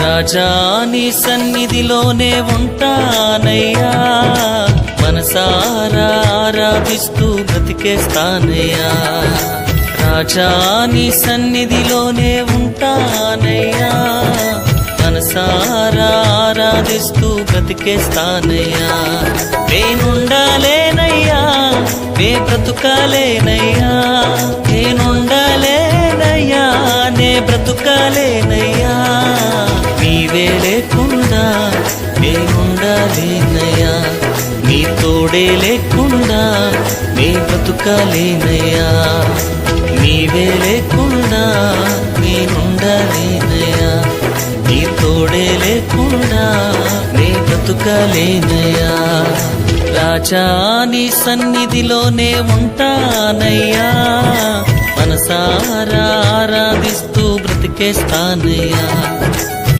రాజా నీ సన్నిధిలోనే ఉంటానయ్యా, మనసారా ఆరాధిస్తూ బ్రతికేస్తానయ్యా. రాజా నీ సన్నిధిలోనే ఉంటానయ్యా, మనసారా ఆరాధిస్తూ బ్రతికేస్తానయ్యా. నేనుండాలేనయ్యా, నే బ్రతుకాలేనయ్యా, నేనుండాలేనయ్యా, నే బ్రతుకాలేనయ్యా. నీవే లేకుండా నేనుండాలేనయ్యా, నీ తోడే లేకుండా నే బ్రతుకాలేనయ్యా. నీవే లేకుండా నేనుండాలేనయ్యా, నీ తోడే లేకుండా నే బ్రతుకాలేనయ్యా. రాజా నీ సన్నిధిలోనే ఉంటానయ్యా, మనసారా ఆరాధిస్తూ బ్రతికేస్తానయ్యా.